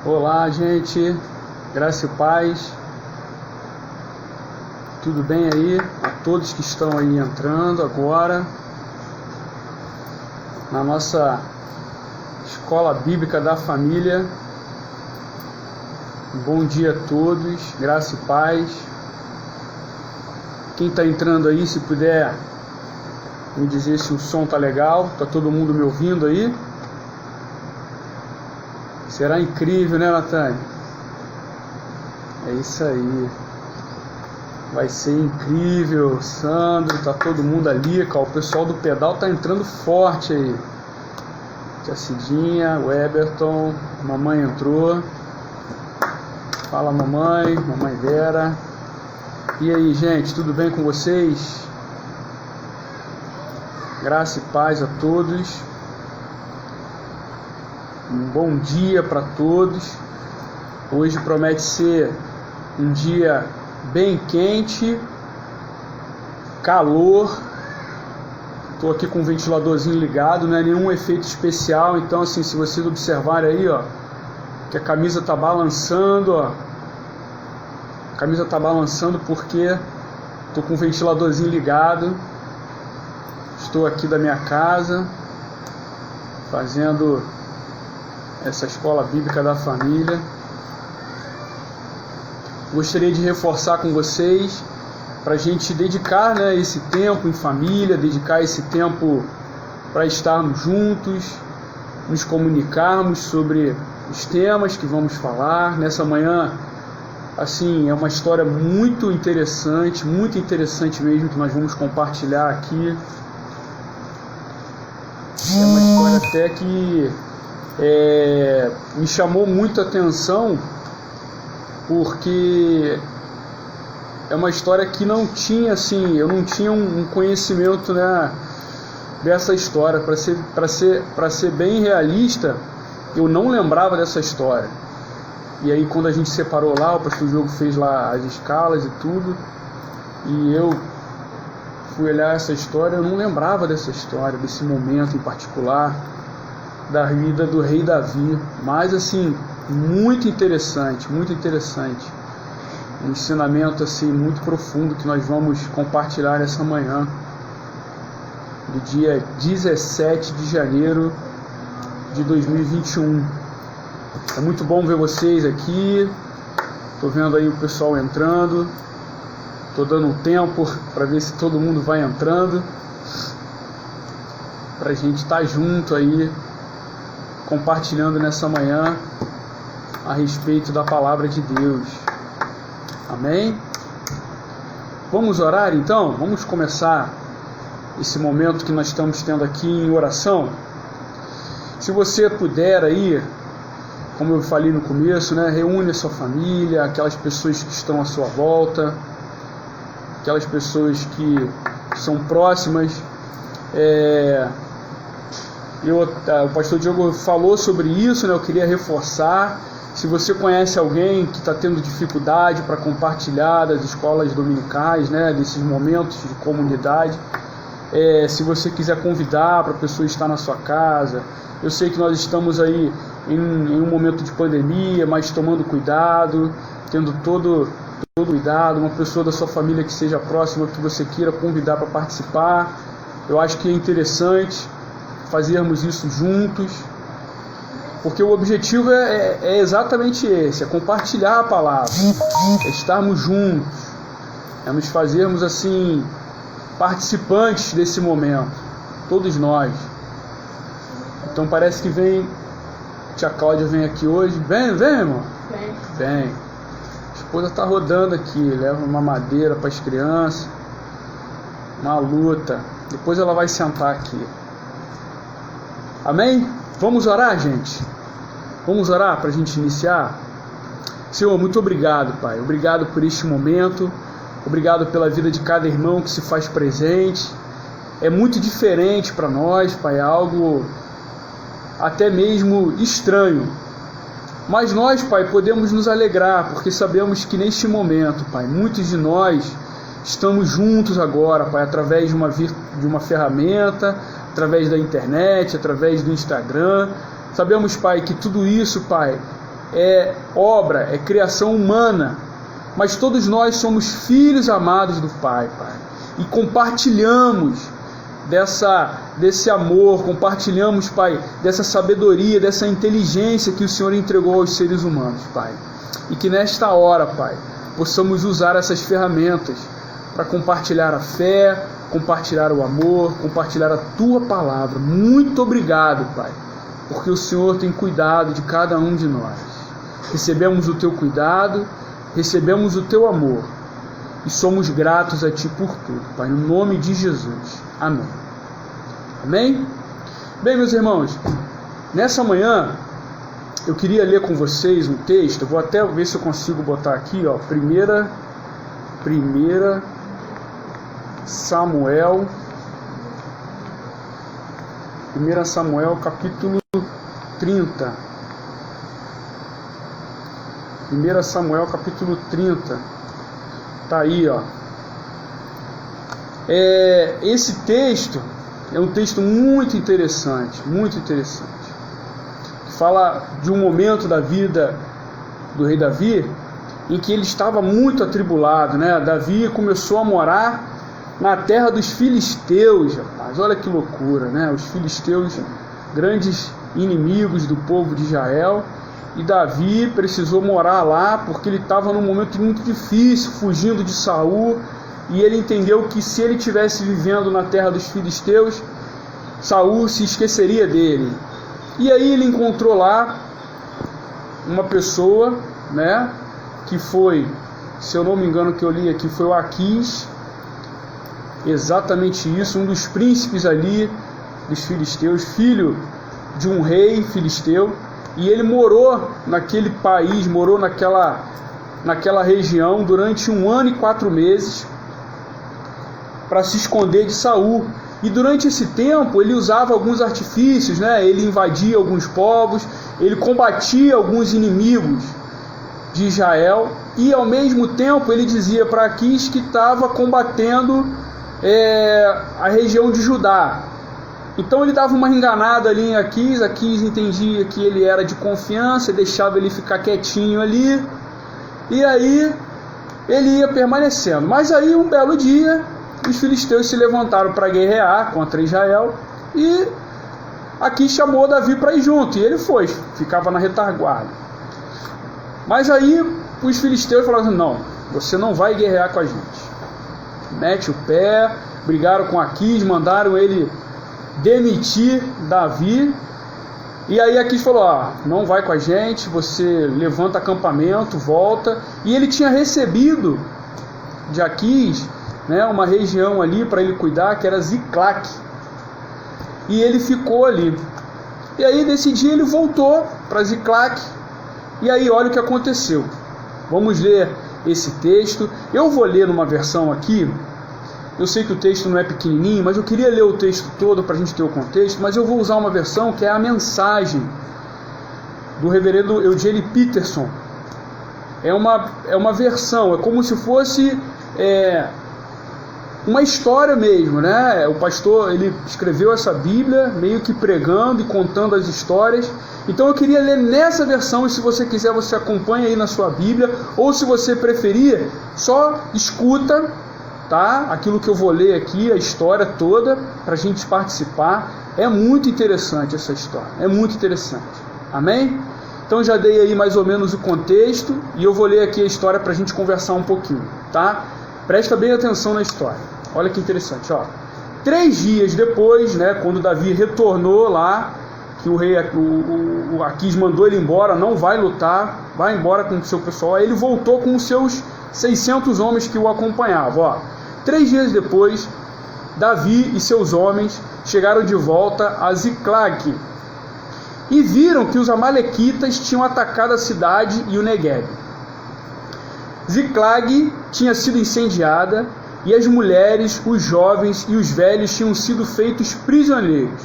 Olá, gente, graça e paz, tudo bem aí? A todos que estão aí entrando agora na nossa Escola Bíblica da Família. Bom dia a todos, graça e paz. Quem está entrando aí, se puder me dizer se o som tá legal, tá todo mundo me ouvindo aí? Será incrível, né, Natânia? É isso aí. Vai ser incrível. Sandro, tá todo mundo ali, cara. O pessoal do pedal tá entrando forte aí. Tia Cidinha, o Eberton, mamãe entrou. Fala, mamãe Vera. E aí, gente, tudo bem com vocês? Graça e paz a todos. Um bom dia para todos. Hoje promete ser um dia bem quente, calor. Estou aqui com o ventiladorzinho ligado, não é nenhum efeito especial. Então, assim, se vocês observarem aí, ó, que a camisa tá balançando, ó. A camisa tá balançando porque estou com o ventiladorzinho ligado. Estou aqui da minha casa fazendo essa Escola Bíblica da Família. Gostaria de reforçar com vocês para a gente dedicar, né, esse tempo em família, dedicar esse tempo para estarmos juntos, nos comunicarmos sobre os temas que vamos falar. Nessa manhã, assim, é uma história muito interessante mesmo, que nós vamos compartilhar aqui. É uma história até que me chamou muito a atenção, porque é uma história que não tinha, assim, eu não tinha um conhecimento, né, dessa história. Para ser bem realista, eu não lembrava dessa história. E aí, quando a gente separou lá, o pastor Diogo fez lá as escalas e tudo, e eu fui olhar essa história, eu não lembrava dessa história, desse momento em particular da vida do rei Davi. Mas, assim, muito interessante, um ensinamento, assim, muito profundo que nós vamos compartilhar essa manhã do dia 17 de janeiro de 2021. É muito bom ver vocês aqui. Tô vendo aí o pessoal entrando, tô dando um tempo para ver se todo mundo vai entrando, pra gente estar junto aí compartilhando nessa manhã a respeito da palavra de Deus. Amém? Vamos orar então? Vamos começar esse momento que nós estamos tendo aqui em oração. Se você puder aí, como eu falei no começo, né, reúne a sua família, aquelas pessoas que estão à sua volta, aquelas pessoas que são próximas. O pastor Diogo falou sobre isso, né? Eu queria reforçar. Se você conhece alguém que está tendo dificuldade para compartilhar das escolas dominicais, né, desses momentos de comunidade, se você quiser convidar para a pessoa estar na sua casa. Eu sei que nós estamos aí em um momento de pandemia, mas tomando cuidado, tendo todo cuidado. Uma pessoa da sua família que seja próxima, que você queira convidar para participar. Eu acho que é interessante fazermos isso juntos, porque o objetivo é exatamente esse, é compartilhar a palavra, é estarmos juntos, é nos fazermos, assim, participantes desse momento, todos nós. Então parece que vem, tia Cláudia vem aqui hoje. Vem, irmão? Vem. A esposa tá rodando aqui, leva uma madeira para as crianças, uma luta. Depois ela vai sentar aqui. Amém? Vamos orar, gente? Vamos orar para a gente iniciar? Senhor, muito obrigado, Pai. Obrigado por este momento. Obrigado pela vida de cada irmão que se faz presente. É muito diferente para nós, Pai. É algo até mesmo estranho. Mas nós, Pai, podemos nos alegrar, porque sabemos que neste momento, Pai, muitos de nós estamos juntos agora, Pai, através de uma ferramenta, através da internet, através do Instagram. Sabemos, Pai, que tudo isso, Pai, é obra, é criação humana, mas todos nós somos filhos amados do Pai, Pai, e compartilhamos desse amor, compartilhamos, Pai, dessa sabedoria, dessa inteligência que o Senhor entregou aos seres humanos, Pai, e que nesta hora, Pai, possamos usar essas ferramentas para compartilhar a fé, compartilhar o amor, compartilhar a Tua palavra. Muito obrigado, Pai, porque o Senhor tem cuidado de cada um de nós. Recebemos o Teu cuidado, recebemos o Teu amor e somos gratos a Ti por tudo, Pai, no nome de Jesus. Amém. Amém? Bem, meus irmãos, nessa manhã eu queria ler com vocês um texto. Eu vou até ver se eu consigo botar aqui, ó, 1 Samuel, capítulo 30. 1 Samuel, capítulo 30. Tá aí, ó. Esse texto é um texto muito interessante, que fala de um momento da vida do rei Davi em que ele estava muito atribulado, né? Davi começou a morar na terra dos filisteus, rapaz. Olha que loucura, né? Os filisteus, grandes inimigos do povo de Israel, e Davi precisou morar lá porque ele estava num momento muito difícil, fugindo de Saul, e ele entendeu que se ele estivesse vivendo na terra dos filisteus, Saul se esqueceria dele. E aí ele encontrou lá uma pessoa, né, que foi, se eu não me engano, que eu li aqui, foi o Aquis, exatamente isso, um dos príncipes ali dos filisteus, filho de um rei filisteu, e ele morou naquele país, morou naquela região durante 1 ano e 4 meses para se esconder de Saul. E durante esse tempo ele usava alguns artifícios, né? Ele invadia alguns povos, ele combatia alguns inimigos de Israel, e ao mesmo tempo ele dizia para Aquis que estava combatendo a região de Judá. Então ele dava uma enganada ali em Aquis. Aquis entendia que ele era de confiança, deixava ele ficar quietinho ali, e aí ele ia permanecendo. Mas aí um belo dia os filisteus se levantaram para guerrear contra Israel, e Aquis chamou Davi para ir junto, e ele foi, ficava na retaguarda. Mas aí os filisteus falaram assim: não, você não vai guerrear com a gente. Mete o pé, brigaram com Aquis, mandaram ele demitir Davi. E aí Aquis falou: não vai com a gente, você levanta acampamento, volta. E ele tinha recebido de Aquis, né, uma região ali para ele cuidar, que era Ziclac. E ele ficou ali. E aí nesse dia ele voltou para Ziclac. E aí olha o que aconteceu. Vamos ler esse texto. Eu vou ler numa versão aqui. Eu sei que o texto não é pequenininho, mas eu queria ler o texto todo para a gente ter o contexto. Mas eu vou usar uma versão que é a mensagem do reverendo Eugene Peterson. É uma versão, é como se fosse uma história mesmo, né? O pastor, ele escreveu essa Bíblia meio que pregando e contando as histórias. Então eu queria ler nessa versão, e se você quiser você acompanha aí na sua Bíblia, ou se você preferir, só escuta, tá? Aquilo que eu vou ler aqui, a história toda, para a gente participar. É muito interessante essa história, é muito interessante. Amém? Então já dei aí mais ou menos o contexto, e eu vou ler aqui a história para a gente conversar um pouquinho, tá? Presta bem atenção na história. Olha que interessante, ó. 3 dias depois, né, quando Davi retornou lá, que o rei o Aquis mandou ele embora, não vai lutar, vai embora com o seu pessoal. Aí ele voltou com os seus 600 homens que o acompanhavam, ó. 3 dias depois, Davi e seus homens chegaram de volta a Ziclac e viram que os amalequitas tinham atacado a cidade e o Negueb. Ziclac tinha sido incendiada, e as mulheres, os jovens e os velhos tinham sido feitos prisioneiros.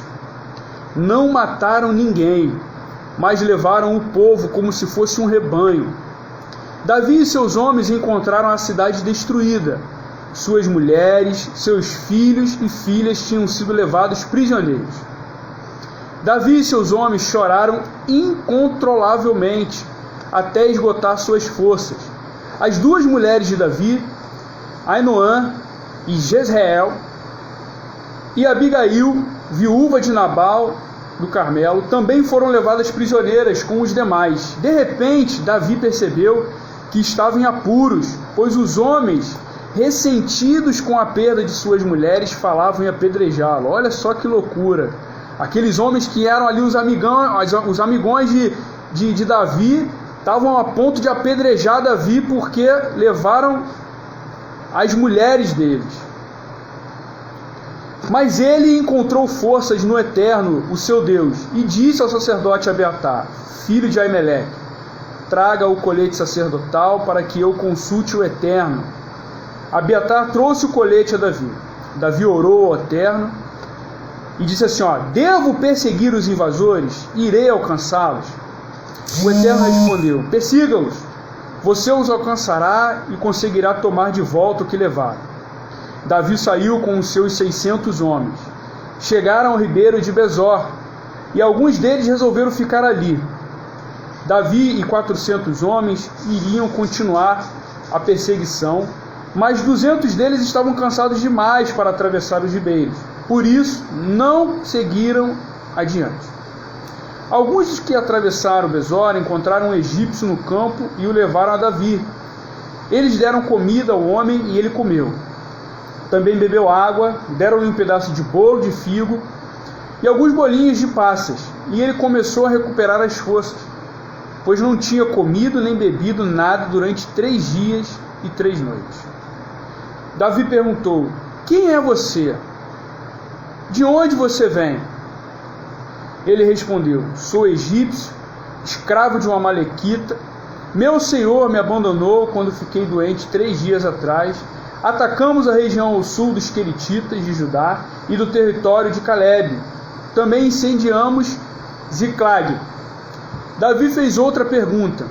Não mataram ninguém, mas levaram o povo como se fosse um rebanho. Davi e seus homens encontraram a cidade destruída. Suas mulheres, seus filhos e filhas tinham sido levados prisioneiros. Davi e seus homens choraram incontrolavelmente, até esgotar suas forças. As duas mulheres de Davi, Ainoã e Jezreel, e Abigail, viúva de Nabal do Carmelo, também foram levadas prisioneiras com os demais. De repente, Davi percebeu que estava em apuros, pois os homens, ressentidos com a perda de suas mulheres, falavam em apedrejá-lo. Olha só que loucura! Aqueles homens que eram ali os amigões de Davi, estavam a ponto de apedrejar Davi porque levaram as mulheres deles. Mas ele encontrou forças no Eterno, o seu Deus, e disse ao sacerdote Abiatar, filho de Aimeleque: traga o colete sacerdotal para que eu consulte o Eterno. Abiatar trouxe o colete a Davi. Davi orou ao Eterno e disse assim: devo perseguir os invasores? Irei alcançá-los? O Eterno respondeu: persiga-os. Você os alcançará e conseguirá tomar de volta o que levaram. Davi saiu com os seus 600 homens. Chegaram ao ribeiro de Besor, e alguns deles resolveram ficar ali. Davi e 400 homens iriam continuar a perseguição, mas 200 deles estavam cansados demais para atravessar os ribeiros. Por isso, não seguiram adiante. Alguns dos que atravessaram Besor encontraram um egípcio no campo e o levaram a Davi. Eles deram comida ao homem e ele comeu. Também bebeu água, deram-lhe um pedaço de bolo de figo e alguns bolinhos de passas, e ele começou a recuperar as forças, pois não tinha comido nem bebido nada durante 3 dias e 3 noites. Davi perguntou: quem é você? De onde você vem? Ele respondeu: sou egípcio, escravo de uma amalequita. Meu senhor me abandonou quando fiquei doente 3 dias atrás. Atacamos a região ao sul dos Queretitas de Judá e do território de Calebe. Também incendiamos Ziclag. Davi fez outra pergunta: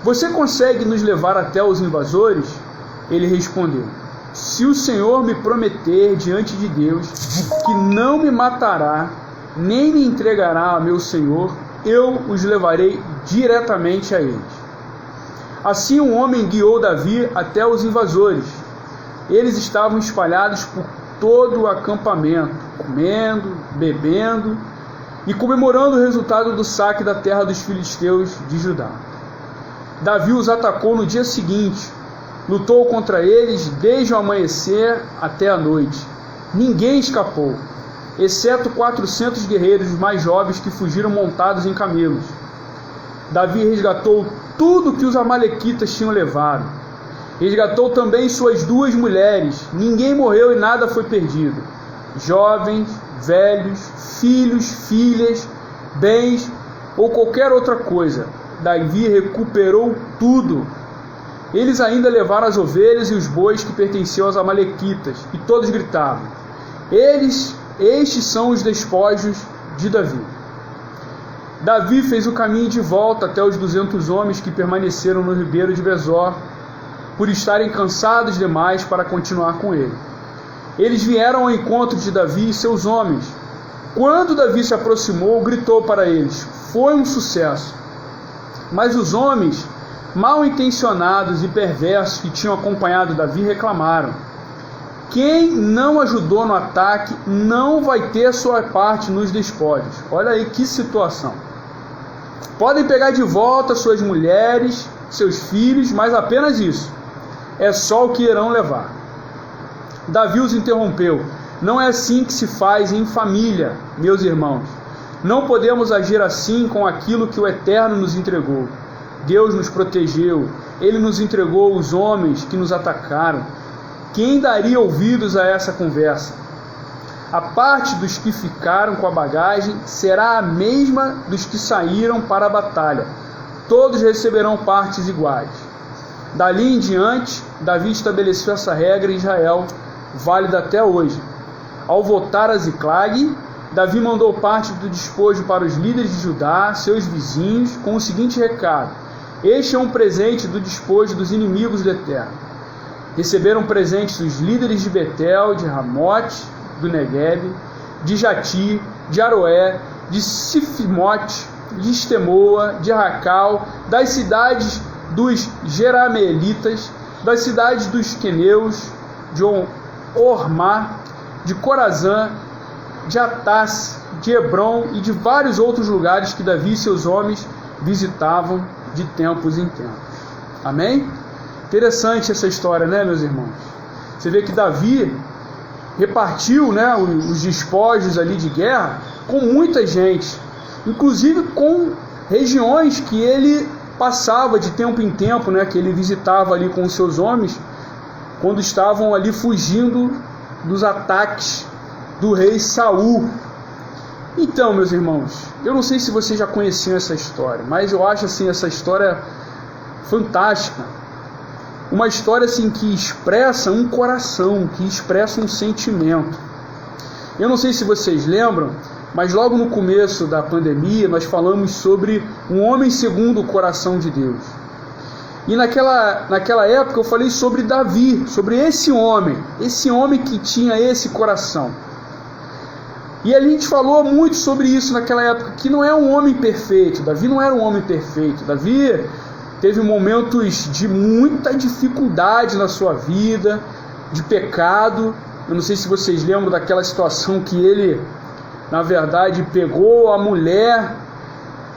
você consegue nos levar até os invasores? Ele respondeu: se o Senhor me prometer diante de Deus que não me matará, nem me entregará a meu senhor, eu os levarei diretamente a eles. Assim o homem guiou Davi até os invasores. Eles estavam espalhados por todo o acampamento, comendo, bebendo e comemorando o resultado do saque da terra dos filisteus de Judá. Davi os atacou no dia seguinte, lutou contra eles desde o amanhecer até a noite. Ninguém escapou, exceto 400 guerreiros mais jovens que fugiram montados em camelos. Davi resgatou tudo que os amalequitas tinham levado. Resgatou também suas 2 mulheres. Ninguém morreu e nada foi perdido. Jovens, velhos, filhos, filhas, bens ou qualquer outra coisa. Davi recuperou tudo. Eles ainda levaram as ovelhas e os bois que pertenciam aos amalequitas, e todos gritavam: estes são os despojos de Davi. Davi fez o caminho de volta até os 200 homens que permaneceram no ribeiro de Besor, por estarem cansados demais para continuar com ele. Eles vieram ao encontro de Davi e seus homens. Quando Davi se aproximou, gritou para eles: foi um sucesso. Mas os homens, mal intencionados e perversos que tinham acompanhado Davi, reclamaram: quem não ajudou no ataque não vai ter sua parte nos despojos. Olha aí que situação. Podem pegar de volta suas mulheres, seus filhos, mas apenas isso. É só o que irão levar. Davi os interrompeu: não é assim que se faz em família, meus irmãos. Não podemos agir assim com aquilo que o Eterno nos entregou. Deus nos protegeu, Ele nos entregou os homens que nos atacaram. Quem daria ouvidos a essa conversa? A parte dos que ficaram com a bagagem será a mesma dos que saíram para a batalha. Todos receberão partes iguais. Dali em diante, Davi estabeleceu essa regra em Israel, válida até hoje. Ao voltar a Ziclag, Davi mandou parte do despojo para os líderes de Judá, seus vizinhos, com o seguinte recado: este é um presente do despojo dos inimigos do Eterno. Receberam presentes os líderes de Betel, de Ramote, do Negueb, de Jati, de Aroé, de Sifimote, de Estemoa, de Racal, das cidades dos Jerameelitas, das cidades dos Queneus, de Ormá, de Corazã, de Atás, de Hebron e de vários outros lugares que Davi e seus homens visitavam de tempos em tempos. Amém? Interessante essa história, né, meus irmãos? Você vê que Davi repartiu, né, os despojos ali de guerra com muita gente, inclusive com regiões que ele passava de tempo em tempo, né, que ele visitava ali com os seus homens, quando estavam ali fugindo dos ataques do rei Saul. Então, meus irmãos, eu não sei se vocês já conheciam essa história, mas eu acho assim essa história fantástica. Uma história assim que expressa um coração, que expressa um sentimento. Eu não sei se vocês lembram, mas logo no começo da pandemia nós falamos sobre um homem segundo o coração de Deus. E naquela época eu falei sobre Davi, sobre esse homem que tinha esse coração. E a gente falou muito sobre isso naquela época, que não é um homem perfeito. Davi não era um homem perfeito. Davi teve momentos de muita dificuldade na sua vida, de pecado. Eu não sei se vocês lembram daquela situação que ele, na verdade, pegou a mulher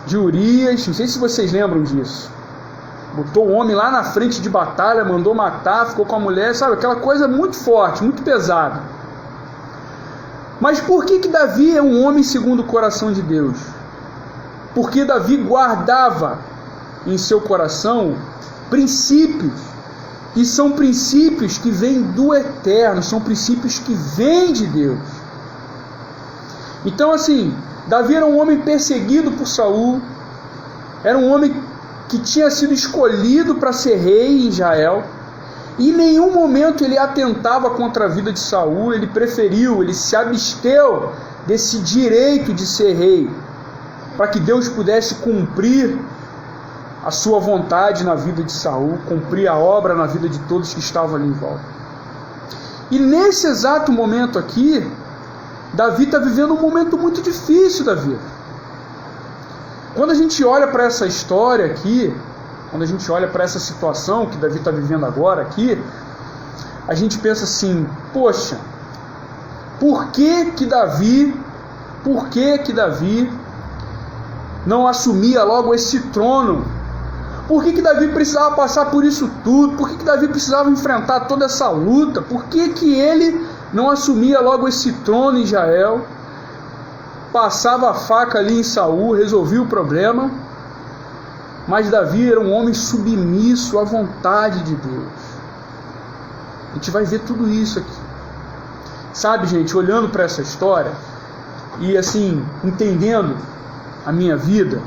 de Urias. Não sei se vocês lembram disso. Botou o homem lá na frente de batalha, mandou matar, ficou com a mulher, sabe? Aquela coisa muito forte, muito pesada. Mas por que Davi é um homem segundo o coração de Deus? Porque Davi guardava em seu coração princípios, e são princípios que vêm do eterno, são princípios que vêm de Deus. Então assim, Davi era um homem perseguido por Saul, era um homem que tinha sido escolhido para ser rei em Israel, e em nenhum momento ele atentava contra a vida de Saul. Ele se absteu desse direito de ser rei, para que Deus pudesse cumprir a sua vontade na vida de Saul, cumprir a obra na vida de todos que estavam ali em volta. E nesse exato momento aqui, Davi está vivendo um momento muito difícil da vida. Quando a gente olha para essa história aqui, quando a gente olha para essa situação que Davi está vivendo agora aqui, a gente pensa assim, poxa, por que Davi não assumia logo esse trono? Por que Davi precisava passar por isso tudo? Por que Davi precisava enfrentar toda essa luta? Por que ele não assumia logo esse trono em Israel? Passava a faca ali em Saul, resolvia o problema. Mas Davi era um homem submisso à vontade de Deus. A gente vai ver tudo isso aqui. Sabe, gente, olhando para essa história e assim, entendendo a minha vida,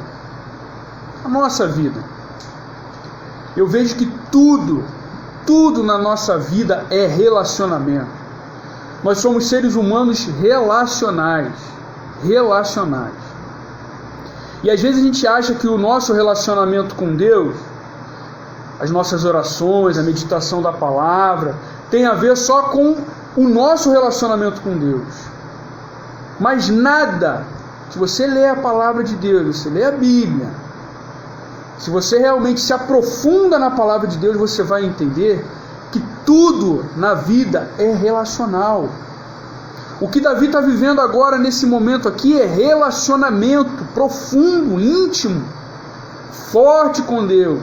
a nossa vida, eu vejo que tudo na nossa vida é relacionamento. Nós somos seres humanos relacionais. E às vezes a gente acha que o nosso relacionamento com Deus, as nossas orações, a meditação da palavra, tem a ver só com o nosso relacionamento com Deus. Mas nada, se você lê a palavra de Deus, você lê a Bíblia, se você realmente se aprofunda na palavra de Deus, você vai entender que tudo na vida é relacional. O que Davi está vivendo agora, nesse momento aqui, é relacionamento profundo, íntimo, forte com Deus.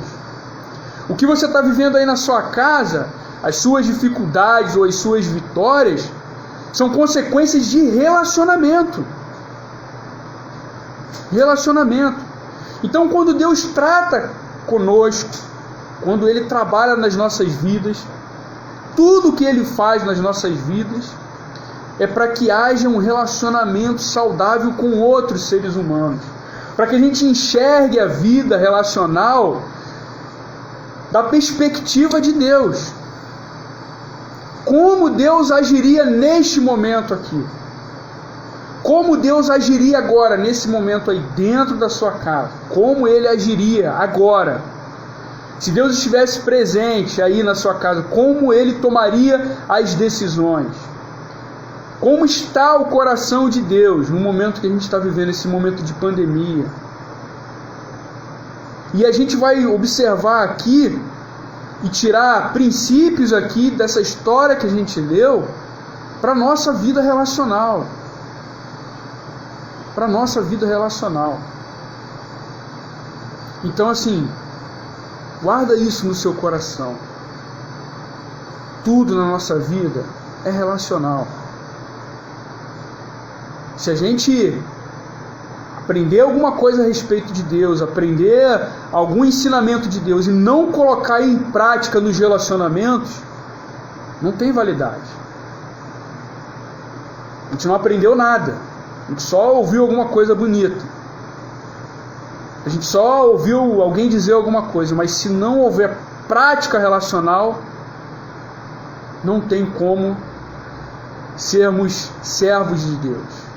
O que você está vivendo aí na sua casa, as suas dificuldades ou as suas vitórias, são consequências de relacionamento. Então, quando Deus trata conosco, quando Ele trabalha nas nossas vidas, tudo que Ele faz nas nossas vidas é para que haja um relacionamento saudável com outros seres humanos, para que a gente enxergue a vida relacional da perspectiva de Deus. Como Deus agiria neste momento aqui? Como Deus agiria agora, nesse momento aí, dentro da sua casa? Como Ele agiria agora? Se Deus estivesse presente aí na sua casa, como Ele tomaria as decisões? Como está o coração de Deus no momento que a gente está vivendo, esse momento de pandemia? E a gente vai observar aqui e tirar princípios aqui dessa história que a gente leu para a nossa vida relacional. Para a nossa vida relacional. Então, assim, guarda isso no seu coração. Tudo na nossa vida é relacional. Se a gente aprender alguma coisa a respeito de Deus, aprender algum ensinamento de Deus e não colocar em prática nos relacionamentos, não tem validade. A gente não aprendeu nada. A gente só ouviu alguma coisa bonita. A gente só ouviu alguém dizer alguma coisa, mas se não houver prática relacional, não tem como sermos servos de Deus.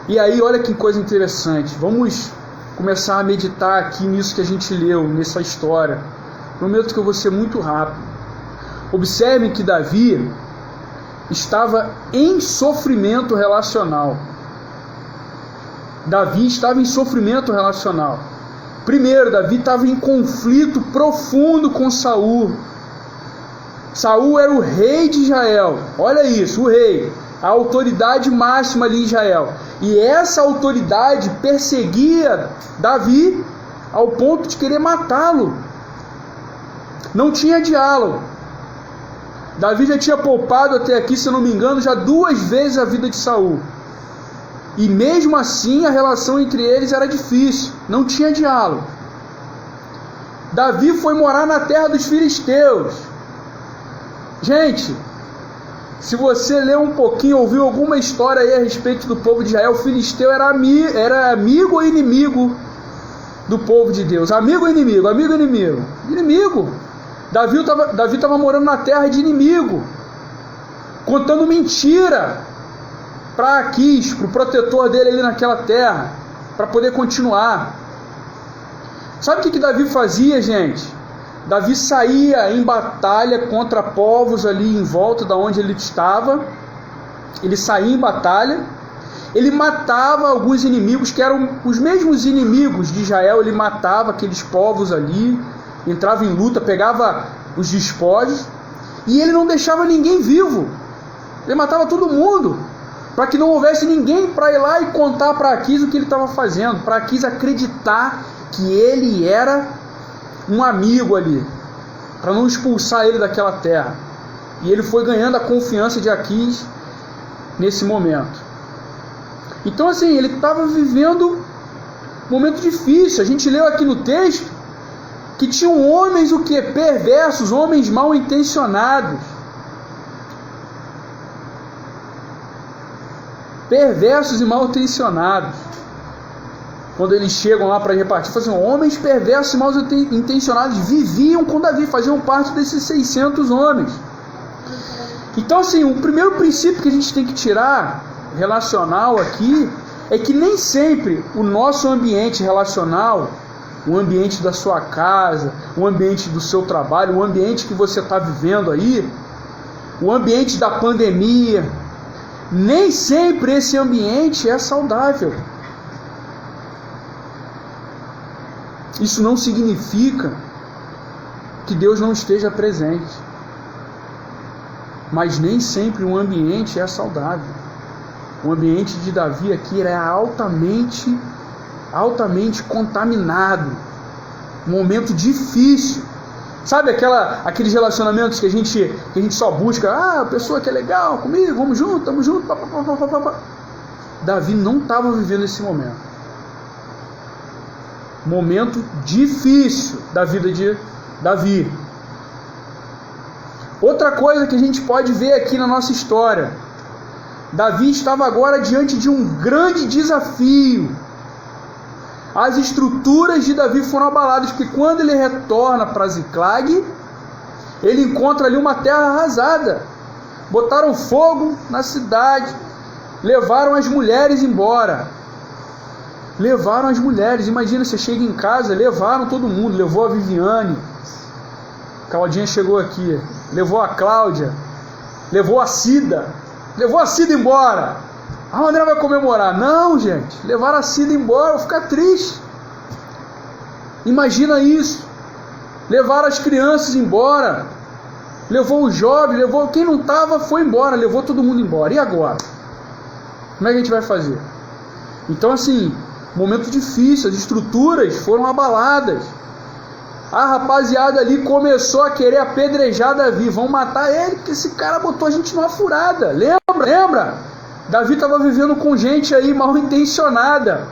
E aí, olha que coisa interessante. Vamos começar a meditar aqui nisso que a gente leu, nessa história. Prometo que eu vou ser muito rápido. Observem que Davi estava em sofrimento relacional. Davi estava em sofrimento relacional. Primeiro, Davi estava em conflito profundo com Saul. Saul era o rei de Israel. Olha isso, o rei, a autoridade máxima ali em Israel. E essa autoridade perseguia Davi ao ponto de querer matá-lo. Não tinha diálogo. Davi já tinha poupado até aqui, se eu não me engano, já 2 vezes a vida de Saul. E mesmo assim a relação entre eles era difícil, não tinha diálogo. Davi foi morar na terra dos filisteus. Gente, se você ler um pouquinho, ouviu alguma história aí a respeito do povo de Israel, o filisteu era amigo ou inimigo do povo de Deus? Amigo ou inimigo? Amigo ou inimigo? Inimigo. Davi estava morando na terra de inimigo, contando mentira para Aquis, para o protetor dele ali naquela terra, para poder continuar. Sabe o que Davi fazia, gente? Davi saía em batalha contra povos ali em volta da onde ele estava. Ele saía em batalha. Ele matava alguns inimigos que eram os mesmos inimigos de Israel. Ele matava aqueles povos ali, entrava em luta, pegava os despojos. E ele não deixava ninguém vivo. Ele matava todo mundo, para que não houvesse ninguém para ir lá e contar para Aquis o que ele estava fazendo, para Aquis acreditar que ele era um amigo ali, para não expulsar ele daquela terra. E ele foi ganhando a confiança de Aquis nesse momento. Então, assim, ele estava vivendo um momento difícil. A gente leu aqui no texto que tinham homens o que? Perversos, homens mal intencionados. Perversos e mal intencionados. Quando eles chegam lá para repartir, falam assim, homens perversos e mal intencionados viviam com Davi, faziam parte desses 600 homens. Então, assim, o primeiro princípio que a gente tem que tirar relacional aqui é que nem sempre o nosso ambiente relacional, o ambiente da sua casa, o ambiente do seu trabalho, o ambiente que você está vivendo aí, o ambiente da pandemia, nem sempre esse ambiente é saudável. Isso não significa que Deus não esteja presente. Mas nem sempre um ambiente é saudável. O ambiente de Davi aqui era altamente contaminado. Um momento difícil. Sabe aqueles relacionamentos que a gente só busca, a pessoa que é legal comigo, vamos junto, estamos juntos. Davi não estava vivendo esse momento. Momento difícil da vida de Davi. Outra coisa que a gente pode ver aqui na nossa história, Davi estava agora diante de um grande desafio. As estruturas de Davi foram abaladas, porque quando ele retorna para Ziclag, ele encontra ali uma terra arrasada. Botaram fogo na cidade, levaram as mulheres embora. Levaram as mulheres, imagina, você chega em casa, levaram todo mundo, levou a Viviane, Claudinha chegou aqui, levou a Cláudia, levou a Cida embora. A André vai comemorar. Não, gente, levaram a Cida embora, eu vou ficar triste. Imagina isso. Levaram as crianças embora, levou os jovens, levou quem não estava, foi embora, levou todo mundo embora. E agora? Como é que a gente vai fazer? Então, assim, momento difícil, as estruturas foram abaladas. A rapaziada ali começou a querer apedrejar Davi. Vão matar ele, porque esse cara botou a gente numa furada. Lembra? Davi estava vivendo com gente aí mal intencionada.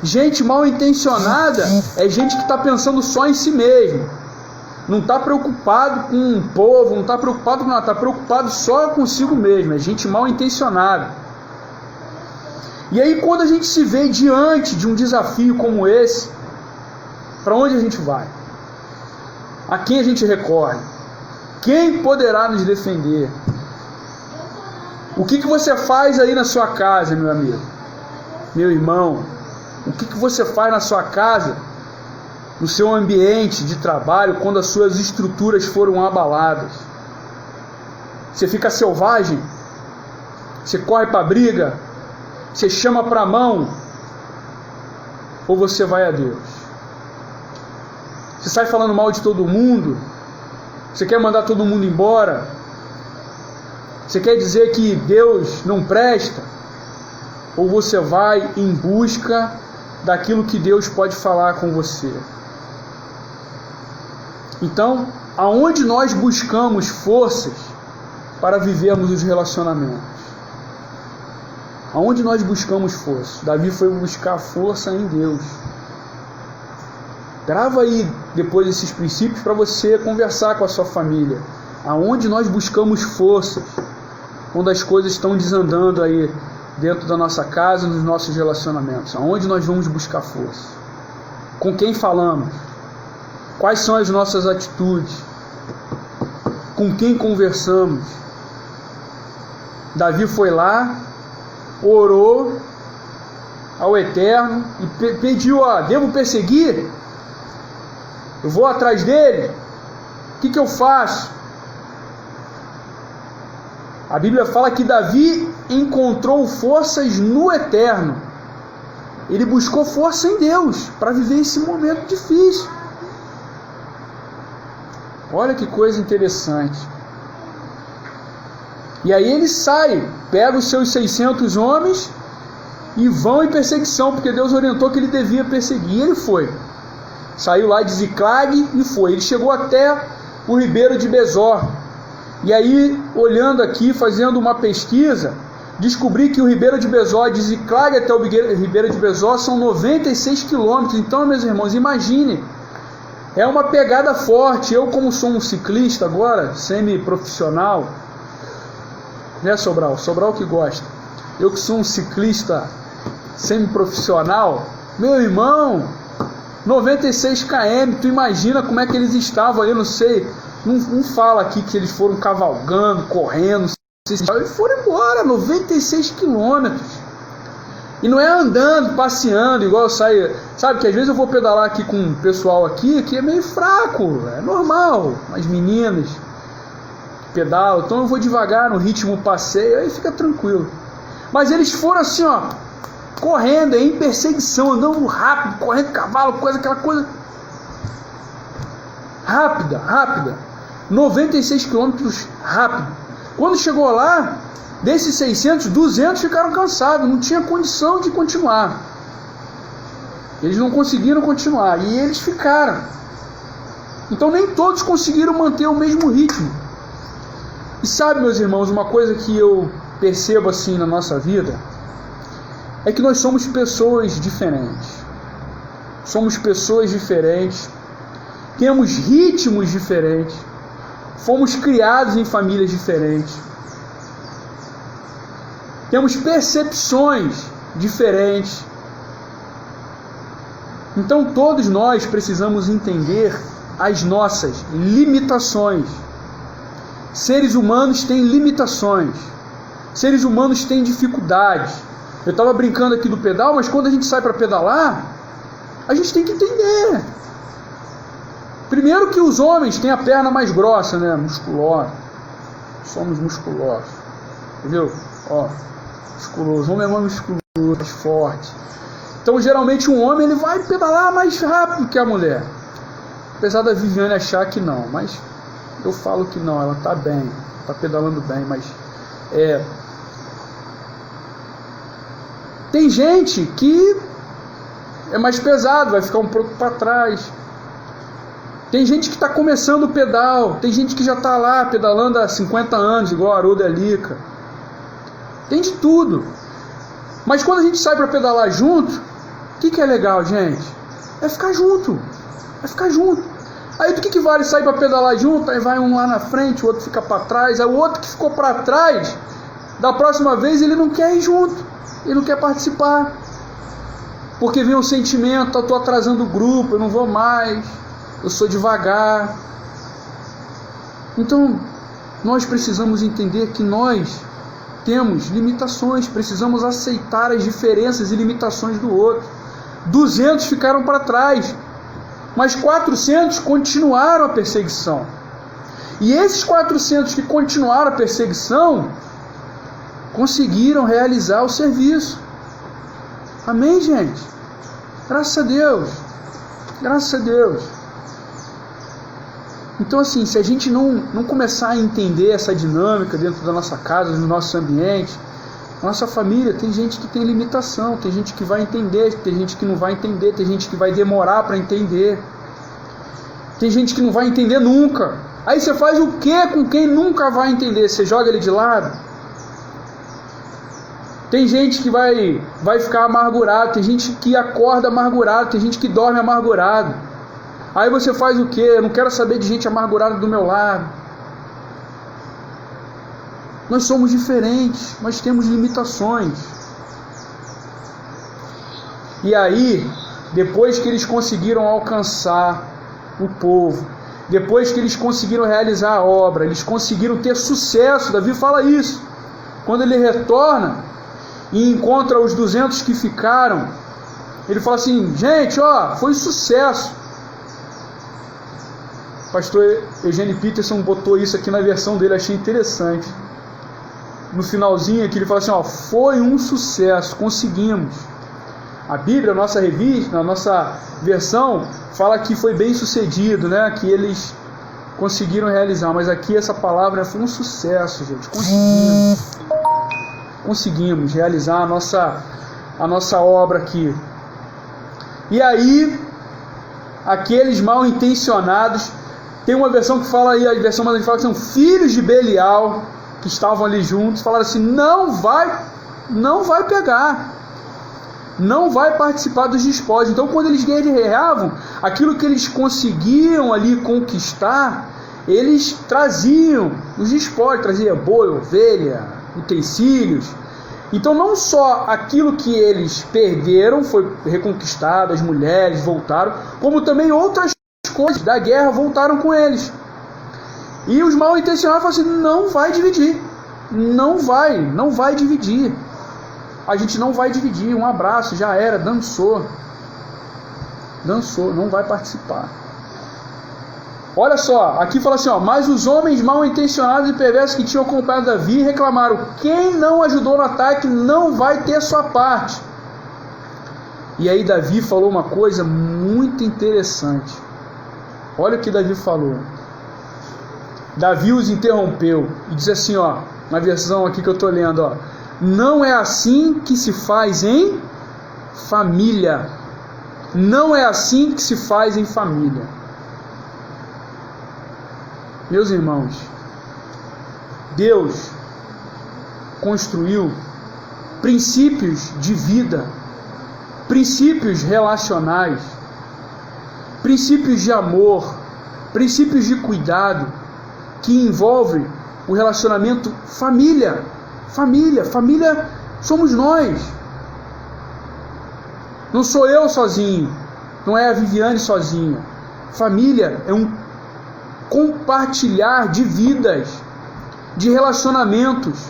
Gente mal intencionada é gente que está pensando só em si mesmo. Não está preocupado com o povo, não está preocupado com nada, está preocupado só consigo mesmo. É gente mal intencionada. E aí, quando a gente se vê diante de um desafio como esse, para onde a gente vai? A quem a gente recorre? Quem poderá nos defender? O que você faz aí na sua casa, meu amigo? Meu irmão, o que você faz na sua casa, no seu ambiente de trabalho, quando as suas estruturas foram abaladas? Você fica selvagem? Você corre para a briga? Você chama para a mão? Ou você vai a Deus? Você sai falando mal de todo mundo? Você quer mandar todo mundo embora? Você quer dizer que Deus não presta? Ou você vai em busca daquilo que Deus pode falar com você? Então, aonde nós buscamos forças para vivermos os relacionamentos? Aonde nós buscamos força? Davi foi buscar força em Deus. Grava aí depois esses princípios para você conversar com a sua família. Aonde nós buscamos forças quando as coisas estão desandando aí dentro da nossa casa, nos nossos relacionamentos? Aonde nós vamos buscar força? Com quem falamos? Quais são as nossas atitudes? Com quem conversamos? Davi foi lá, orou ao Eterno e pediu: devo perseguir? Eu vou atrás dele? O que eu faço? A Bíblia fala que Davi encontrou forças no Eterno. Ele buscou força em Deus para viver esse momento difícil. Olha que coisa interessante. E aí ele sai, pega os seus 600 homens e vão em perseguição, porque Deus orientou que ele devia perseguir. E ele foi. Saiu lá de Ziclag e foi. Ele chegou até o ribeiro de Besor. E aí, olhando aqui, fazendo uma pesquisa, descobri que o ribeiro de Besor, de Ziclag até o ribeiro de Besor, são 96 quilômetros. Então, meus irmãos, imaginem. É uma pegada forte. Eu, como sou um ciclista agora, semi-profissional, né, Sobral? Sobral que gosta. Eu que sou um ciclista semi-profissional, meu irmão, 96 km, tu imagina como é que eles estavam ali, não sei, não fala aqui que eles foram cavalgando, correndo, eles foram embora, 96 quilômetros. E não é andando, passeando, igual eu saio, sabe que às vezes eu vou pedalar aqui com o pessoal aqui, que é meio fraco, é normal, as meninas pedalam, então eu vou devagar no ritmo passeio, aí fica tranquilo. Mas eles foram assim, ó, correndo, em perseguição, andando rápido, correndo cavalo, aquela coisa rápida, 96 quilômetros rápido. Quando chegou lá, desses 600, 200 ficaram cansados, não tinha condição de continuar. Eles não conseguiram continuar, e eles ficaram. Então nem todos conseguiram manter o mesmo ritmo. E sabe, meus irmãos, uma coisa que eu percebo assim na nossa vida, é que nós somos pessoas diferentes. Somos pessoas diferentes, temos ritmos diferentes, fomos criados em famílias diferentes, temos percepções diferentes. Então todos nós precisamos entender as nossas limitações. Seres humanos têm limitações, seres humanos têm dificuldades. Eu estava brincando aqui do pedal, mas quando a gente sai para pedalar, a gente tem que entender. Primeiro que os homens têm a perna mais grossa, né? Musculosa. Somos musculosos. Entendeu? Ó, musculoso. O homem é mais musculoso, mais forte. Então, geralmente, um homem ele vai pedalar mais rápido que a mulher. Apesar da Viviane achar que não, mas eu falo que não, ela está bem, está pedalando bem, mas tem gente que é mais pesado, vai ficar um pouco para trás. Tem gente que está começando o pedal, tem gente que já está lá pedalando há 50 anos, igual a Haroldo e a Lica. Tem de tudo. Mas quando a gente sai para pedalar junto, o que é legal, gente? É ficar junto. É ficar junto. Aí do que vale sair para pedalar junto? Aí vai um lá na frente, o outro fica para trás. Aí o outro que ficou para trás, da próxima vez ele não quer ir junto. Ele não quer participar. Porque vem um sentimento, eu estou atrasando o grupo, eu não vou mais, eu sou devagar. Então, nós precisamos entender que nós temos limitações, precisamos aceitar as diferenças e limitações do outro. 200 ficaram para trás, mas 400 continuaram a perseguição. E esses 400 que continuaram a perseguição conseguiram realizar o serviço. Amém, gente? Graças a Deus. Graças a Deus. Então, assim, se a gente não começar a entender essa dinâmica dentro da nossa casa, no nosso ambiente, na nossa família, tem gente que tem limitação, tem gente que vai entender, tem gente que não vai entender, tem gente que vai demorar para entender, tem gente que não vai entender nunca. Aí você faz o que com quem nunca vai entender? Você joga ele de lado? Tem gente que vai ficar amargurado, tem gente que acorda amargurado, tem gente que dorme amargurado. Aí você faz o quê? Eu não quero saber de gente amargurada do meu lado. Nós somos diferentes, nós temos limitações. E aí, depois que eles conseguiram alcançar o povo, depois que eles conseguiram realizar a obra, eles conseguiram ter sucesso, Davi fala isso. Quando ele retorna e encontra os 200 que ficaram, ele fala assim: gente, foi sucesso. O pastor Eugênio Peterson botou isso aqui na versão dele, achei interessante. No finalzinho aqui ele fala assim: foi um sucesso, conseguimos. A Bíblia, a nossa revista, a nossa versão, fala que foi bem sucedido, né? Que eles conseguiram realizar, mas aqui essa palavra foi um sucesso, gente, conseguimos realizar a nossa obra aqui. E aí, aqueles mal intencionados, tem uma versão que fala aí, a versão mais fala que são filhos de Belial, que estavam ali juntos, falaram assim: não vai pegar, não vai participar dos despojos. Então, quando eles guerreavam, aquilo que eles conseguiam ali conquistar, eles traziam os despojos, trazia boi, ovelha, utensílios. Então não só aquilo que eles perderam foi reconquistado, as mulheres voltaram, como também outras coisas da guerra voltaram com eles. E os mal intencionados falaram assim: não vai dividir, não vai dividir, a gente não vai dividir, um abraço, já era, dançou, não vai participar. Olha só, aqui fala assim: mas os homens mal intencionados e perversos que tinham acompanhado Davi reclamaram: quem não ajudou no ataque não vai ter sua parte. E aí Davi falou uma coisa muito interessante. Olha o que Davi falou. Davi os interrompeu e diz assim, na versão aqui que eu estou lendo, não é assim que se faz em família. Não é assim que se faz em família. Meus irmãos, Deus construiu princípios de vida, princípios relacionais, princípios de amor, princípios de cuidado, que envolvem o relacionamento família. Família somos nós. Não sou eu sozinho, não é a Viviane sozinha. Família é um compartilhar de vidas, de relacionamentos.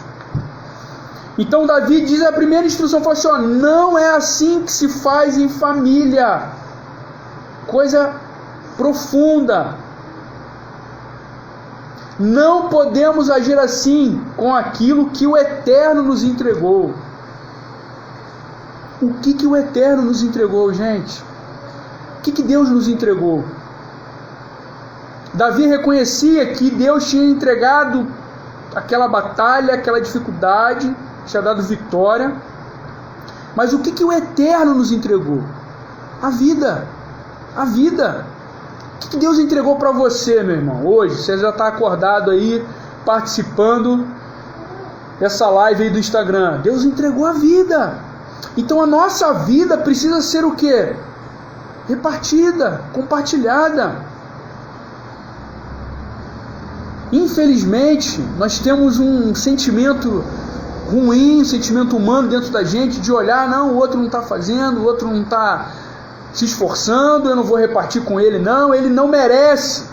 Então Davi diz a primeira instrução, fala assim, não é assim que se faz em família. Coisa profunda. Não podemos agir assim com aquilo que o Eterno nos entregou. O que o Eterno nos entregou, gente? O que Deus nos entregou? Davi reconhecia que Deus tinha entregado aquela batalha, aquela dificuldade, tinha dado vitória. Mas o que o Eterno nos entregou? A vida. A vida. O que Deus entregou para você, meu irmão? Hoje, você já está acordado aí, participando dessa live aí do Instagram. Deus entregou a vida. Então a nossa vida precisa ser o quê? Repartida, compartilhada. Infelizmente, nós temos um sentimento ruim, um sentimento humano dentro da gente de olhar, não, o outro não está fazendo, o outro não está se esforçando, eu não vou repartir com ele, não, ele não merece.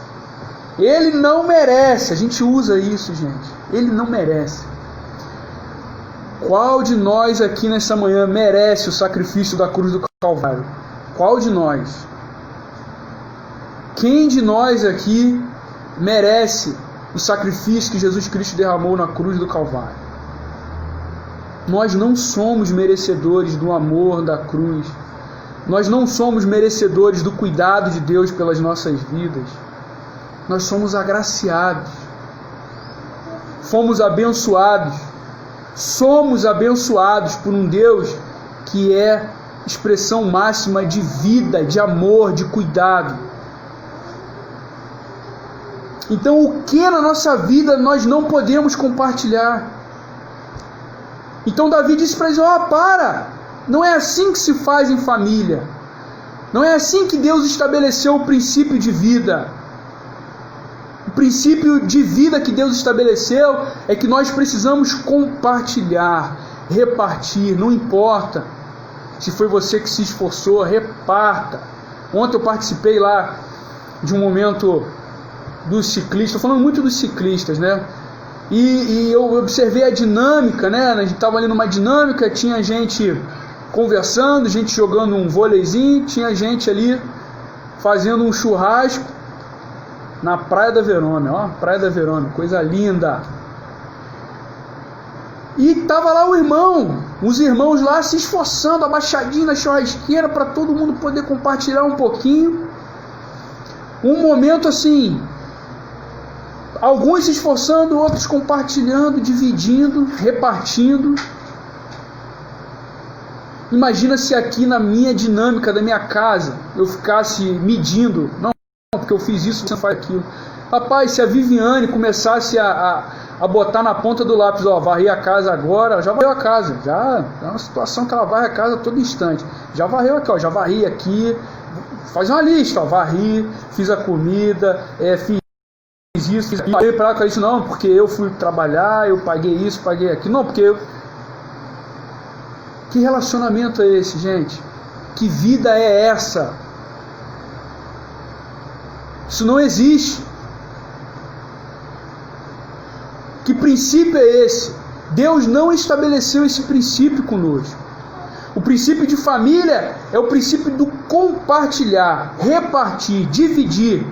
Ele não merece. A gente usa isso, gente. Ele não merece. Qual de nós aqui nessa manhã merece o sacrifício da cruz do Calvário? Qual de nós? Quem de nós aqui merece o sacrifício que Jesus Cristo derramou na cruz do Calvário? Nós não somos merecedores do amor da cruz. Nós não somos merecedores do cuidado de Deus pelas nossas vidas. Nós somos agraciados. Fomos abençoados. Somos abençoados por um Deus que é expressão máxima de vida, de amor, de cuidado. Então, o que na nossa vida nós não podemos compartilhar? Então, Davi disse para eles: para! Não é assim que se faz em família. Não é assim que Deus estabeleceu o princípio de vida. O princípio de vida que Deus estabeleceu é que nós precisamos compartilhar, repartir, não importa se foi você que se esforçou, reparta. Ontem eu participei lá de um momento dos ciclistas, estou falando muito dos ciclistas, né? E eu observei a dinâmica, né? A gente estava ali numa dinâmica, tinha gente conversando, gente jogando um vôleizinho, tinha gente ali fazendo um churrasco na Praia da Verômia, ó, Praia da Verômia, coisa linda. E tava lá os irmãos lá se esforçando, abaixadinho na churrasqueira, para todo mundo poder compartilhar um pouquinho. Um momento assim, alguns se esforçando, outros compartilhando, dividindo, repartindo. Imagina se aqui na minha dinâmica da minha casa eu ficasse medindo, não, porque eu fiz isso, você faz aquilo. Rapaz, se a Viviane começasse a botar na ponta do lápis, varrer a casa agora, já varreu a casa, já é uma situação que ela varre a casa a todo instante. Já varreu aqui, já varri aqui, faz uma lista, varri, fiz a comida, fiz isso, fiz aquilo. Não para com isso não, porque eu fui trabalhar, eu paguei isso, paguei aquilo. Não, porque eu... Que relacionamento é esse, gente? Que vida é essa? Isso não existe. Que princípio é esse? Deus não estabeleceu esse princípio conosco. O princípio de família é o princípio do compartilhar, repartir, dividir.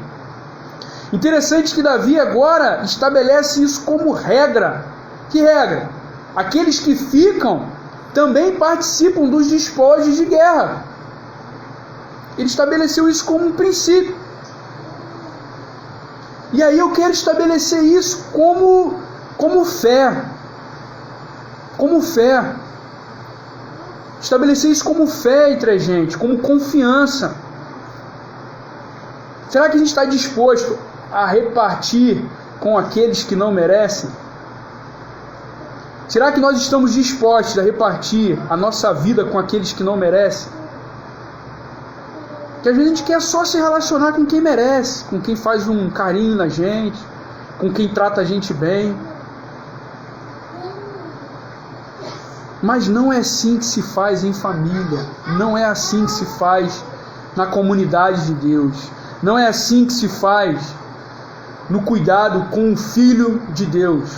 Interessante que Davi agora estabelece isso como regra. Que regra? Aqueles que ficam também participam dos despojos de guerra. Ele estabeleceu isso como um princípio. E aí eu quero estabelecer isso como fé. Como fé. Estabelecer isso como fé entre a gente, como confiança. Será que a gente está disposto a repartir com aqueles que não merecem? Será que nós estamos dispostos a repartir a nossa vida com aqueles que não merecem? Porque às vezes a gente quer só se relacionar com quem merece, com quem faz um carinho na gente, com quem trata a gente bem. Mas não é assim que se faz em família, não é assim que se faz na comunidade de Deus, não é assim que se faz no cuidado com o Filho de Deus.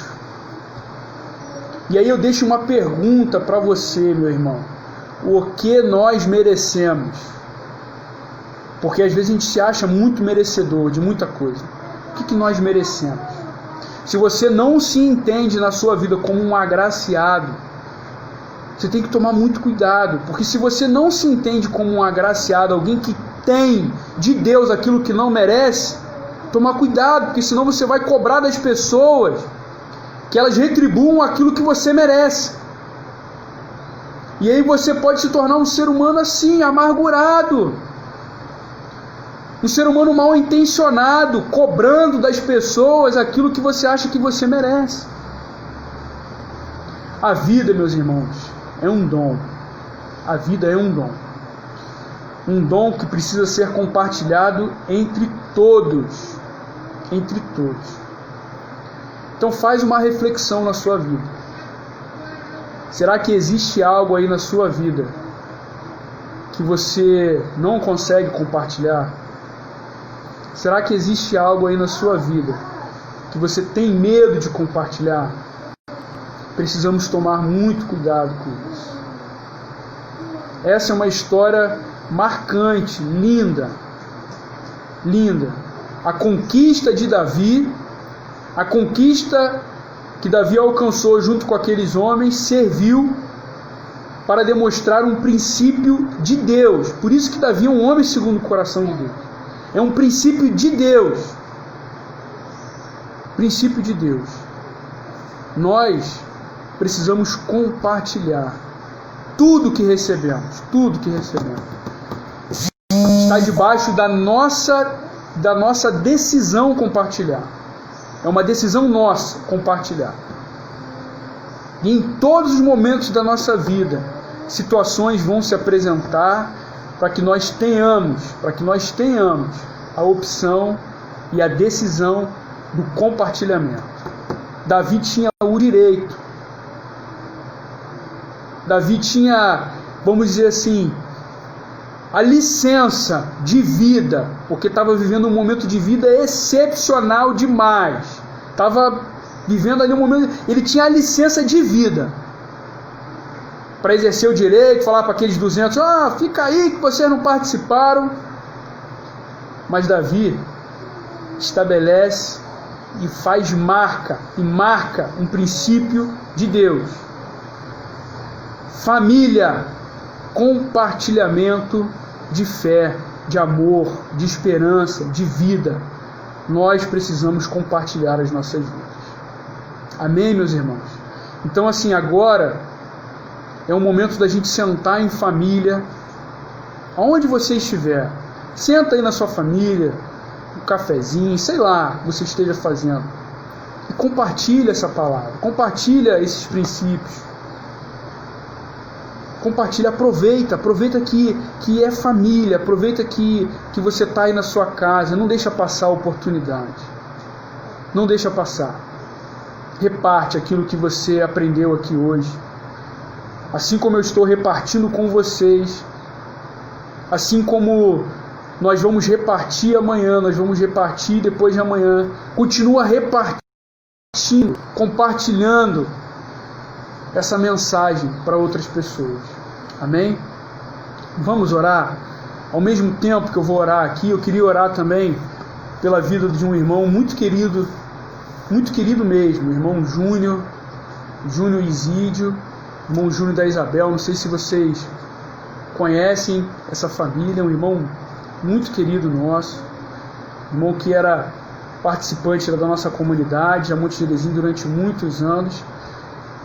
E aí eu deixo uma pergunta para você, meu irmão. O que nós merecemos? Porque às vezes a gente se acha muito merecedor de muita coisa. O que nós merecemos? Se você não se entende na sua vida como um agraciado, Você tem que tomar muito cuidado, porque se você não se entende como um agraciado, alguém que tem de Deus aquilo que não merece, tomar cuidado, porque senão você vai cobrar das pessoas que elas retribuam aquilo que você merece. E aí você pode se tornar um ser humano assim, amargurado. Um ser humano mal intencionado, cobrando das pessoas aquilo que você acha que você merece. A vida, meus irmãos, é um dom. A vida é um dom. Um dom que precisa ser compartilhado entre todos. Entre todos. Então faz uma reflexão na sua vida. Será que existe algo aí na sua vida que você não consegue compartilhar? Será que existe algo aí na sua vida que você tem medo de compartilhar? Precisamos tomar muito cuidado com isso. Essa é uma história marcante, linda, linda. A conquista de Davi, a conquista que Davi alcançou junto com aqueles homens, serviu para demonstrar um princípio de Deus. Por isso que Davi é um homem segundo o coração de Deus. É um princípio de Deus. Princípio de Deus. Nós precisamos compartilhar tudo que recebemos. Tudo que recebemos. Está debaixo da nossa decisão compartilhar. É uma decisão nossa compartilhar. E em todos os momentos da nossa vida, situações vão se apresentar para que nós tenhamos a opção e a decisão do compartilhamento. Davi tinha o direito. Davi tinha, vamos dizer assim, a licença de vida, porque estava vivendo um momento de vida excepcional demais. Estava vivendo ali um momento, ele tinha a licença de vida para exercer o direito, falar para aqueles 200, fica aí que vocês não participaram. Mas Davi estabelece e marca um princípio de Deus. Família, compartilhamento de fé, de amor, de esperança, de vida. Nós precisamos compartilhar as nossas vidas. Amém, meus irmãos? Então, assim, agora é o momento da gente sentar em família, aonde você estiver. Senta aí na sua família, um cafezinho, sei lá, que você esteja fazendo. E compartilha essa palavra, compartilha esses princípios. Compartilha, aproveita que é família, aproveita que você está aí na sua casa, não deixa passar a oportunidade. Não deixa passar. Reparte aquilo que você aprendeu aqui hoje. Assim como eu estou repartindo com vocês, assim como nós vamos repartir amanhã, nós vamos repartir depois de amanhã. Continua repartindo, compartilhando essa mensagem para outras pessoas. Amém? Vamos orar? Ao mesmo tempo que eu vou orar aqui, eu queria orar também pela vida de um irmão muito querido mesmo, o irmão Júnior Isídio, irmão Júnior da Isabel. Não sei se vocês conhecem essa família, um irmão muito querido nosso, irmão que era participante da nossa comunidade, a Monte Gedezinho, durante muitos anos,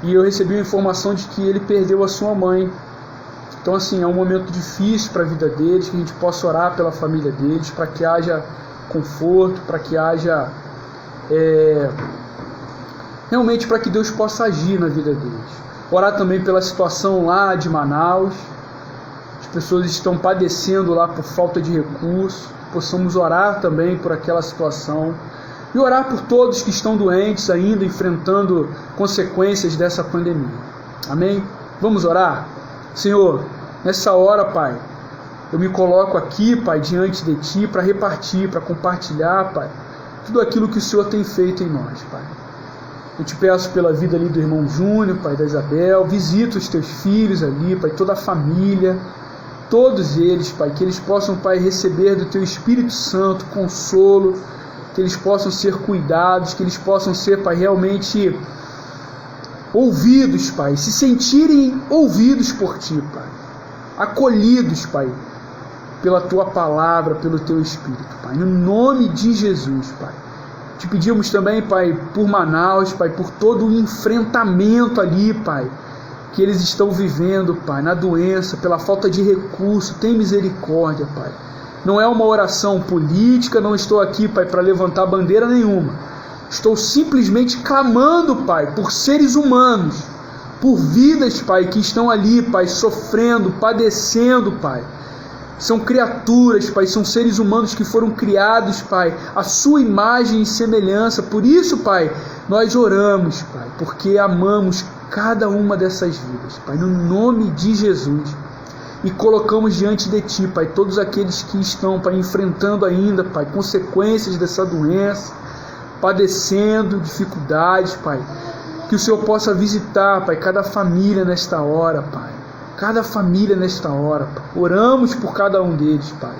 e eu recebi a informação de que ele perdeu a sua mãe. Então, assim, é um momento difícil para a vida deles, que a gente possa orar pela família deles, para que haja conforto, para que haja realmente para que Deus possa agir na vida deles. Orar também pela situação lá de Manaus, as pessoas estão padecendo lá por falta de recursos, possamos orar também por aquela situação e orar por todos que estão doentes ainda, enfrentando consequências dessa pandemia. Amém? Vamos orar? Senhor, nessa hora, Pai, eu me coloco aqui, Pai, diante de Ti para repartir, para compartilhar, Pai, tudo aquilo que o Senhor tem feito em nós, Pai. Eu te peço pela vida ali do irmão Júnior, Pai, da Isabel, visita os Teus filhos ali, Pai, toda a família, todos eles, Pai, que eles possam, Pai, receber do Teu Espírito Santo consolo, que eles possam ser cuidados, que eles possam ser, Pai, realmente ouvidos, Pai, se sentirem ouvidos por Ti, Pai, acolhidos, Pai, pela Tua palavra, pelo Teu Espírito, Pai, no nome de Jesus, Pai. Te pedimos também, Pai, por Manaus, Pai, por todo o enfrentamento ali, Pai, que eles estão vivendo, Pai, na doença, pela falta de recurso. Tem misericórdia, Pai. Não é uma oração política, não estou aqui, Pai, para levantar bandeira nenhuma. Estou simplesmente clamando, Pai, por seres humanos, por vidas, Pai, que estão ali, Pai, sofrendo, padecendo, Pai. São criaturas, Pai, são seres humanos que foram criados, Pai, à sua imagem e semelhança. Por isso, Pai, nós oramos, Pai, porque amamos cada uma dessas vidas, Pai, no nome de Jesus. E colocamos diante de Ti, Pai, todos aqueles que estão, Pai, enfrentando ainda, Pai, consequências dessa doença, padecendo dificuldades, Pai. Que o Senhor possa visitar, Pai, cada família nesta hora, Pai. Cada família nesta hora, Pai. Oramos por cada um deles, Pai.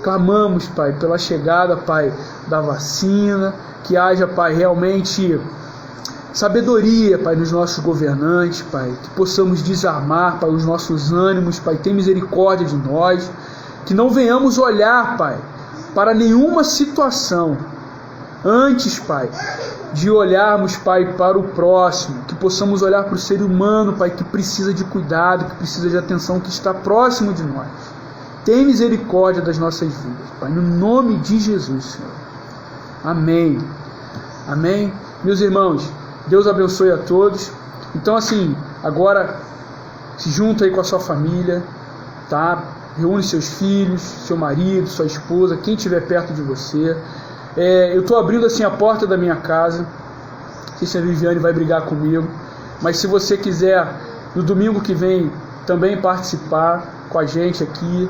Clamamos, Pai, pela chegada, Pai, da vacina, que haja, Pai, realmente sabedoria, Pai, nos nossos governantes, Pai, que possamos desarmar, Pai, os nossos ânimos, Pai, tem misericórdia de nós, que não venhamos olhar, Pai, para nenhuma situação, antes, Pai, de olharmos, Pai, para o próximo, que possamos olhar para o ser humano, Pai, que precisa de cuidado, que precisa de atenção, que está próximo de nós. Tem misericórdia das nossas vidas, Pai, no nome de Jesus, Senhor. Amém. Amém. Meus irmãos, Deus abençoe a todos. Então, assim, agora se junta aí com a sua família, tá? Reúne seus filhos, seu marido, sua esposa, quem estiver perto de você. Eu estou abrindo assim a porta da minha casa. Não sei se a Viviane vai brigar comigo, mas se você quiser, no domingo que vem, também participar com a gente aqui,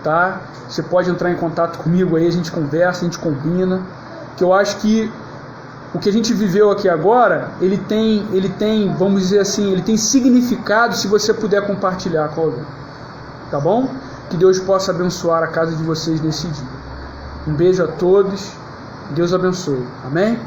tá? Você pode entrar em contato comigo aí, a gente conversa, a gente combina, que eu acho que o que a gente viveu aqui agora, ele tem, vamos dizer assim, ele tem significado se você puder compartilhar com alguém, tá bom? Que Deus possa abençoar a casa de vocês nesse dia. Um beijo a todos, Deus abençoe, amém?